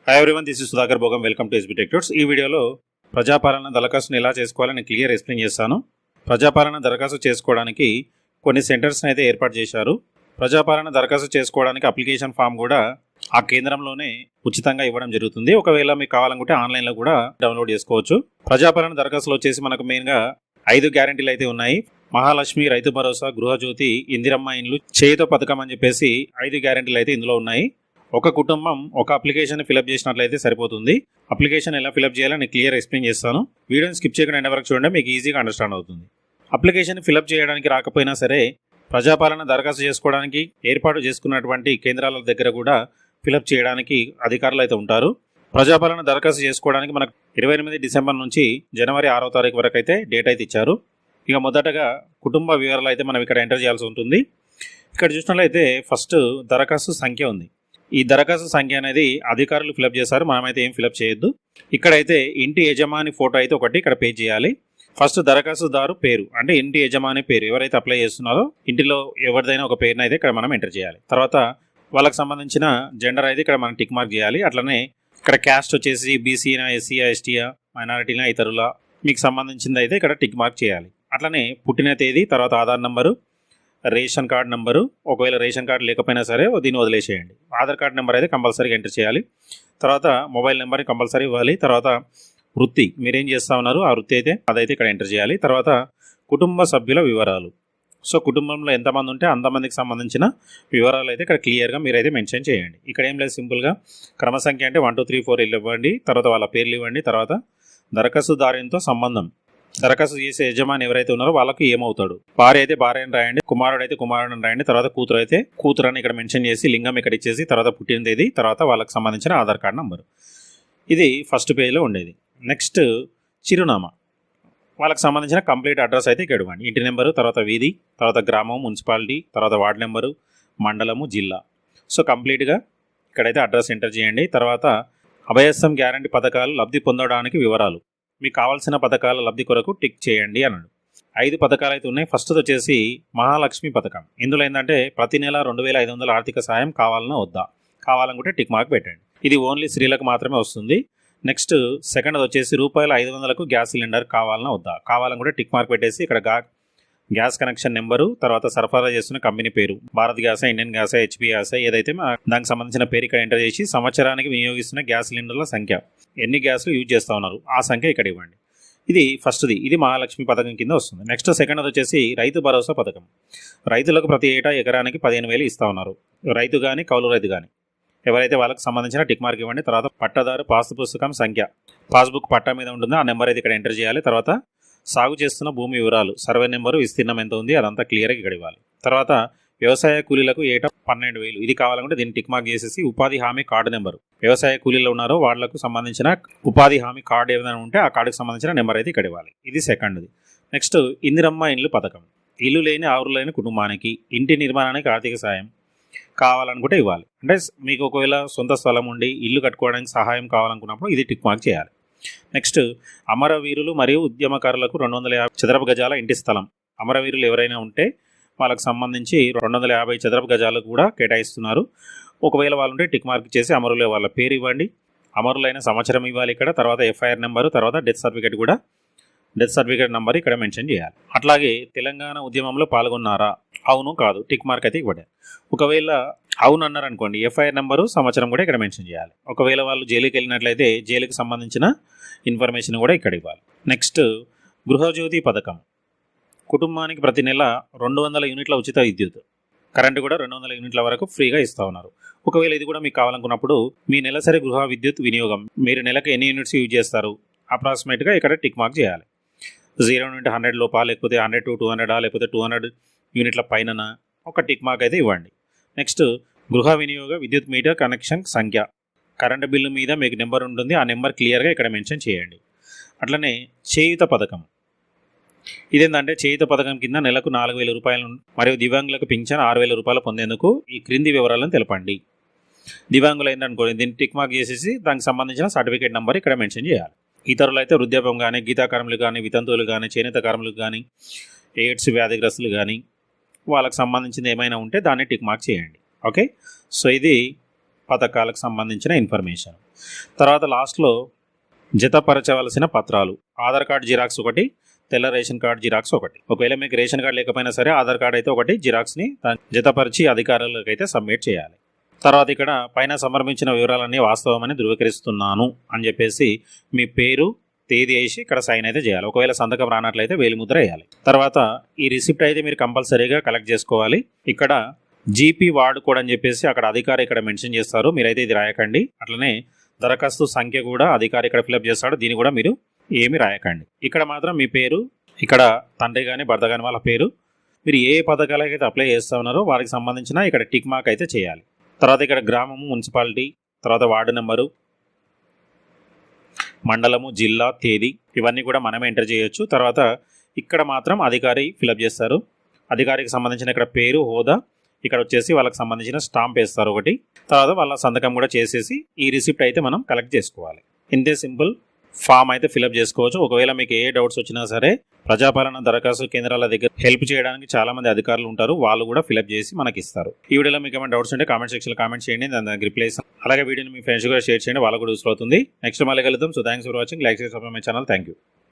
Hi everyone, this is Sudhakar Bhogam. Welcome to SB tech tutors. ఈ వీడియోలో ప్రజాపాలన దరఖాస్తును ఎలా చేసుకోవాలని క్లియర్ ఎక్స్ప్లెయిన్ చేస్తాను. ప్రజాపాలన దరఖాస్తు చేసుకోవడానికి కొన్ని సెంటర్స్ని అయితే ఏర్పాటు చేశారు. ప్రజాపాలన దరఖాస్తు చేసుకోవడానికి అప్లికేషన్ ఫామ్ కూడా ఆ కేంద్రంలోనే ఉచితంగా ఇవ్వడం జరుగుతుంది. ఒకవేళ మీకు కావాలనుకుంటే ఆన్లైన్లో కూడా డౌన్లోడ్ చేసుకోవచ్చు. ప్రజాపాలన దరఖాస్తులో వచ్చేసి మనకు మెయిన్గా 5 గ్యారెంటీలు అయితే ఉన్నాయి. మహాలక్ష్మి, రైతు భరోసా, గృహజ్యోతి, ఇందిరమ్మ ఇండ్లు, చేయుత పథకం అని చెప్పేసి 5 గ్యారెంటీలు అయితే ఇందులో ఉన్నాయి. ఒక కుటుంబం ఒక అప్లికేషన్ ఫిలప్ చేసినట్లయితే సరిపోతుంది. అప్లికేషన్ ఎలా ఫిలప్ చేయాలని క్లియర్ ఎక్స్ప్లెయిన్ చేస్తాను. వీడియోని స్కిప్ చేయకుండా ఎండ్ వరకు చూడండి, మీకు ఈజీగా అండర్స్టాండ్ అవుతుంది. అప్లికేషన్ ఫిలప్ చేయడానికి రాకపోయినా సరే ప్రజాపాలన దరఖాస్తు చేసుకోవడానికి ఏర్పాటు చేసుకున్నటువంటి కేంద్రాల దగ్గర కూడా ఫిలప్ చేయడానికి అధికారులు అయితే ఉంటారు. ప్రజాపాలన దరఖాస్తు చేసుకోవడానికి మనకు 28 డిసెంబర్ నుంచి జనవరి 6వ తారీఖు వరకు అయితే డేట్ అయితే ఇచ్చారు. ఇక మొదటగా కుటుంబ వివరాలు అయితే మనం ఇక్కడ ఎంటర్ చేయాల్సి ఉంటుంది. ఇక్కడ చూసినట్లయితే ఫస్ట్ దరఖాస్తు సంఖ్య ఉంది. ఈ దరఖాస్తు సంఖ్య అనేది అధికారులు ఫిలప్ చేశారు, మనమైతే ఏం ఫిలప్ చేయొద్దు. ఇక్కడైతే ఇంటి యజమాని ఫోటో అయితే ఒకటి ఇక్కడ పే చేయాలి. ఫస్ట్ దరఖాస్తుదారు పేరు, అంటే ఇంటి యజమాని పేరు, ఎవరైతే అప్లై చేస్తున్నారో ఇంటిలో ఎవరిదైనా ఒక పేరుని అయితే ఇక్కడ మనం ఎంటర్ చేయాలి. తర్వాత వాళ్ళకి సంబంధించిన జెండర్ అయితే ఇక్కడ మనం టిక్ మార్క్ చేయాలి. అట్లనే ఇక్కడ క్యాస్ట్ వచ్చేసి బీసీనా, ఎస్సీయా, ఎస్టీయా, మైనారిటీనా, ఇతరుల మీకు సంబంధించింది అయితే ఇక్కడ టిక్ మార్క్ చేయాలి. అట్లనే పుట్టిన తేదీ, తర్వాత Aadhaar number, ration card number, ఒకవేళ రేషన్ కార్డు లేకపోయినా సరే దీన్ని వదిలేసేయండి. ఆధార్ కార్డ్ నెంబర్ అయితే కంపల్సరీగా ఎంటర్ చేయాలి. తర్వాత మొబైల్ నెంబర్ని కంపల్సరీ ఇవ్వాలి. తర్వాత వృత్తి, మీరేం చేస్తూ ఉన్నారు ఆ వృత్తి అయితే అదైతే ఇక్కడ ఎంటర్ చేయాలి. తర్వాత కుటుంబ సభ్యుల వివరాలు, సో కుటుంబంలో ఎంతమంది ఉంటే అంతమందికి సంబంధించిన వివరాలు అయితే ఇక్కడ క్లియర్గా మీరైతే మెన్షన్ చేయండి. ఇక్కడ ఏం లేదు, సింపుల్గా క్రమ సంఖ్య అంటే 1 2 3 4 ఇవ్వండి. తర్వాత వాళ్ళ పేర్లు ఇవ్వండి. తర్వాత దరఖాస్తుదారునితో సంబంధం, దరఖాస్తు చేసే యజమాని ఎవరైతే ఉన్నారో వాళ్ళకి ఏమవుతాడు, భార్య అయితే భార్య అని రాయండి, కుమారుడు అయితే కుమారుడు అని రాయండి. తర్వాత కూతురు అయితే కూతురు అని ఇక్కడ మెన్షన్ చేసి లింగం ఇక్కడ ఇచ్చేసి తర్వాత పుట్టిన తేదీ, తర్వాత వాళ్ళకి సంబంధించిన ఆధార్ కార్డ్ నంబరు. ఇది ఫస్ట్ పేజ్లో ఉండేది. నెక్స్ట్ చిరునామా, వాళ్ళకి సంబంధించిన కంప్లీట్ అడ్రస్ అయితే ఇక్కడ ఇవ్వండి. ఇంటి నెంబరు, తర్వాత వీధి, తర్వాత గ్రామం, మున్సిపాలిటీ, తర్వాత వార్డు నెంబరు, మండలము, జిల్లా. సో కంప్లీట్గా ఇక్కడైతే అడ్రస్ ఎంటర్ చేయండి. తర్వాత అభయస్థం గ్యారంటీ పథకాలు లబ్ధి పొందడానికి వివరాలు, మీకు కావాల్సిన పథకాల లబ్ధి కొరకు టిక్ చేయండి అన్నాడు. 5 పథకాలు అయితే ఉన్నాయి. ఫస్ట్ వచ్చేసి మహాలక్ష్మి పథకం. ఇందులో ఏంటంటే ప్రతి నెల 2500 ఆర్థిక సాయం కావాలన్నా వద్దా, కావాలనుకుంటే టిక్ మార్క్ పెట్టండి. ఇది ఓన్లీ స్త్రీలకు మాత్రమే వస్తుంది. నెక్స్ట్ సెకండ్ వచ్చేసి ₹500కు గ్యాస్ సిలిండర్ కావాలన్నా వద్దా, కావాలనుకుంటే టిక్ మార్క్ పెట్టేసి ఇక్కడ గ్యాస్ కనెక్షన్ నెంబరు, తర్వాత సరఫరా చేస్తున్న కంపెనీ పేరు, భారత్ గ్యాసా, ఇండియన్ గ్యాసా, హెచ్పీ గ్యాసా, ఏదైతే దానికి సంబంధించిన పేరు ఇక్కడ ఎంటర్ చేసి సంవత్సరానికి వినియోగిస్తున్న గ్యాస్ సిలిండర్ల సంఖ్య, ఎన్ని గ్యాస్లు యూజ్ చేస్తూ ఉన్నారు ఆ సంఖ్య ఇక్కడ ఇవ్వండి. ఇది ఫస్ట్ది, ఇది మహాలక్ష్మి పథకం కింద వస్తుంది. నెక్స్ట్ సెకండ్ వచ్చేసి రైతు భరోసా పథకం. రైతులకు ప్రతి ఏటా ఎకరానికి 15,000 ఇస్తూ ఉన్నారు. రైతు కానీ కౌలు రైతు కానీ ఎవరైతే వాళ్ళకి సంబంధించిన టిక్ మార్క్ ఇవ్వండి. తర్వాత పట్టాదారు పాస్ పుస్తకం సంఖ్య, పాస్బుక్ పట్టా మీద ఉంటుందో ఆ నెంబర్ అయితే ఇక్కడ ఎంటర్ చేయాలి. తర్వాత సాగు చేస్తున్న భూమి వివరాలు, సర్వే నెంబరు, విస్తీర్ణం ఎంత ఉంది అదంతా క్లియర్గా ఇక్కడ ఇవ్వాలి. తర్వాత వ్యవసాయ కూలీలకు ఏటా 12,000, ఇది కావాలనుకుంటే దీన్ని టిక్ మార్క్ చేసేసి ఉపాధి హామీ కార్డు నెంబరు, వ్యవసాయ కూలీలు ఉన్నారో వాళ్లకు సంబంధించిన ఉపాధి హామీ కార్డు ఏదైనా ఉంటే ఆ కార్డుకు సంబంధించిన నెంబర్ అయితే ఇక్కడ ఇవ్వాలి. ఇది సెకండ్ది. నెక్స్ట్ ఇందిరమ్మ ఇండ్లు పథకం. ఇల్లు లేని అర్హులైన కుటుంబానికి ఇంటి నిర్మాణానికి ఆర్థిక సాయం కావాలనుకుంటే ఇవ్వాలి. అంటే మీకు ఒకవేళ సొంత స్థలం ఉండి ఇల్లు కట్టుకోవడానికి సహాయం కావాలనుకున్నప్పుడు ఇది టిక్ మార్క్ చేయాలి. నెక్స్ట్ అమరవీరులు మరియు ఉద్యమకారులకు 250 చదరపు గజాల ఇంటి స్థలం, అమరవీరులు ఎవరైనా ఉంటే వాళ్ళకి సంబంధించి 250 చదరపు గజాలు కూడా కేటాయిస్తున్నారు. ఒకవేళ వాళ్ళు ఉంటే టిక్ మార్క్ చేసి అమరులే వాళ్ళ పేరు ఇవ్వండి, అమరులైన సంవత్సరం ఇవ్వాలి ఇక్కడ. తర్వాత ఎఫ్ఐఆర్ నెంబరు, తర్వాత డెత్ సర్టిఫికేట్ కూడా, డెత్ సర్టిఫికేట్ నెంబర్ ఇక్కడ మెన్షన్ చేయాలి. అట్లాగే తెలంగాణ ఉద్యమంలో పాల్గొన్నారా, అవును కాదు, టిక్ మార్క్ అయితే ఇవ్వండి. ఒకవేళ అవును అన్నారు అనుకోండి, ఎఫ్ఐఆర్ నెంబరు, సంవత్సరం కూడా ఇక్కడ మెన్షన్ చేయాలి. ఒకవేళ వాళ్ళు జైలుకి వెళ్ళినట్లయితే జైలుకి సంబంధించిన ఇన్ఫర్మేషన్ కూడా ఇక్కడ ఇవ్వాలి. నెక్స్ట్ గృహజ్యోతి పథకం. కుటుంబానికి ప్రతి నెల 200 యూనిట్ల ఉచిత విద్యుత్, కరెంటు కూడా 200 యూనిట్ల వరకు ఫ్రీగా ఇస్తూ ఉన్నారు. ఒకవేళ ఇది కూడా మీకు కావాలనుకున్నప్పుడు మీ నెలసరి గృహ విద్యుత్ వినియోగం, మీరు నెలకు ఎన్ని యూనిట్స్ యూజ్ చేస్తారు అప్రాక్సిమేట్గా ఇక్కడ టిక్ మార్క్ చేయాలి. 0 నుండి 100 లోపా, లేకపోతే 100 to 200, లేకపోతే 200 యూనిట్ల పైన ఒక టిక్ మార్క్ అయితే ఇవ్వండి. నెక్స్ట్ గృహ వినియోగ విద్యుత్ మీటర్ కనెక్షన్ సంఖ్య, కరెంటు బిల్లు మీద మీకు నెంబర్ ఉంటుంది, ఆ నెంబర్ క్లియర్గా ఇక్కడ మెన్షన్ చేయండి. అట్లనే చేయుత పథకం. ఇదేంటంటే చేయుత పథకం కింద నెలకు 4,000 రూపాయలు మరియు దివ్యాంగులకు పింఛన్ 6,000 రూపాయలు పొందేందుకు ఈ క్రింది వివరాలను తెలపండి. దివ్యాంగులు ఏంటనుకోండి, దీన్ని టిక్ మార్క్ చేసేసి దానికి సంబంధించిన సర్టిఫికేట్ నెంబర్ ఇక్కడ మెన్షన్ చేయాలి. ఇతరులైతే వృద్ధాప్యం కానీ, గీతా కార్మికులు కానీ, వితంతువులు కానీ, చేనేత కార్మికులు కానీ, ఎయిడ్స్ వ్యాధిగ్రస్తులు కానీ వాళ్ళకి సంబంధించింది ఏమైనా ఉంటే దాన్ని టిక్ మార్క్ చేయండి. ఓకే, సో ఇది పథకాలకు సంబంధించిన ఇన్ఫర్మేషన్. తర్వాత లాస్ట్లో జతపరచవలసిన పత్రాలు, ఆధార్ కార్డ్ జిరాక్స్ ఒకటి, తెల్ల రేషన్ కార్డ్ జిరాక్స్ ఒకటి. ఒకవేళ మీకు రేషన్ కార్డ్ లేకపోయినా సరే ఆధార్ కార్డ్ అయితే ఒకటి జిరాక్స్ని జతపరిచి అధికారులకు అయితే సబ్మిట్ చేయాలి. తర్వాత ఇక్కడ పైన సమర్పించిన వివరాలన్నీ వాస్తవమని ధృవీకరిస్తున్నాను అని చెప్పేసి మీ పేరు, తేదీ వేసి ఇక్కడ సైన్ అయితే చేయాలి. ఒకవేళ సంతకం రానట్లయితే వేలిముద్ర వేయాలి. తర్వాత ఈ రిసిప్ట్ అయితే మీరు కంపల్సరీగా కలెక్ట్ చేసుకోవాలి. ఇక్కడ జీపీ వార్డు కోడ్ అని చెప్పేసి అక్కడ అధికారి ఇక్కడ మెన్షన్ చేస్తారు, మీరైతే ఇది రాయకండి. అట్లనే దరఖాస్తు సంఖ్య కూడా అధికారి ఇక్కడ ఫిలప్ చేస్తాడు, దీన్ని కూడా మీరు ఏమి రాయకండి. ఇక్కడ మాత్రం మీ పేరు, ఇక్కడ తండ్రి కానీ భర్త కానీ వాళ్ళ పేరు, మీరు ఏ పథకాలకి అయితే అప్లై చేస్తూ ఉన్నారో వారికి సంబంధించిన ఇక్కడ టిక్ మార్క్ అయితే చేయాలి. తర్వాత ఇక్కడ గ్రామము, మున్సిపాలిటీ, తర్వాత వార్డు నెంబరు, మండలము, జిల్లా, తేదీ ఇవన్నీ కూడా మనమే ఎంటర్ చేయొచ్చు. తర్వాత ఇక్కడ మాత్రం అధికారి ఫిలప్ చేస్తారు. అధికారికి సంబంధించిన ఇక్కడ పేరు, హోదా, ఇక్కడ వచ్చేసి వాళ్ళకి సంబంధించిన స్టాంప్ వేస్తారు ఒకటి. తర్వాత వాళ్ళ సంతకం కూడా చేసేసి ఈ రిసిప్ట్ అయితే మనం కలెక్ట్ చేసుకోవాలి. ఇంతే సింపుల్. ఫామ్ అయితే ఫిలప్ చేసుకోవచ్చు. ఒకవేళ మీకు ఏ డౌట్స్ వచ్చినా సరే ప్రజాపాలన దరఖాస్తు కేంద్రాల దగ్గర హెల్ప్ చేయడానికి చాలా మంది అధికారులు ఉంటారు, వాళ్ళు కూడా ఫిలప్ చేసి మనకి ఇస్తారు. ఈ వీడియోలో మీకు ఏమైనా డౌట్స్ ఉంటే కామెంట్ సెక్షన్లో కామెంట్ చేయండి, దానికి రిప్లై ఇస్తాను. అలాగే వీడియోని మీ ఫ్రెండ్స్ కూడా షేర్ చేయండి, వాళ్ళకు కూడా యూస్ఫుల్ అవుతుంది. నెక్స్ట్ మళ్ళీ కలుద్దాం. So thanks for watching. Like చేసి subscribe my channel. Thank you.